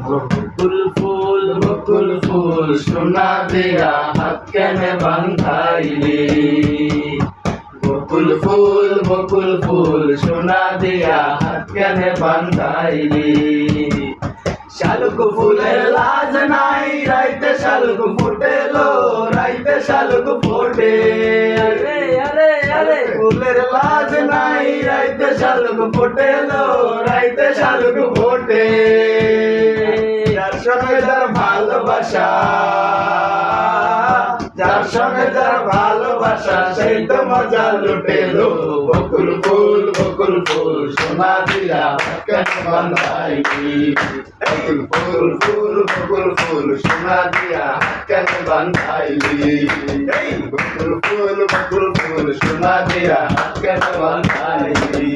বকুল ফুল সোনা দিয়া হাত কেনে বান্ধাইলি। বকুল ফুল সোনা দিয়া হাত কেনে বান্ধাইলি। শালুক ফুলের লাজ নাই রাইতে শালুক ফুটেলো, রাইতে শালুক ফোটে। ফুলের লাজ নাই রাইতে শালুক ফোটেলো, রাইতে শালুক ফোটে। যার সঙ্গে যার ভালোবাসা, যার সঙ্গে যার ভালোবাসা সেই তো মজা লুটেলো। বকুল ফুল সোনা দিয়া কেন বান্ধাইলি। বকুল ফুল সোনা দিয়া কেন বান্ধাইলি। বকুল ফুল সোনা দিয়া কেন বান্ধাইলি।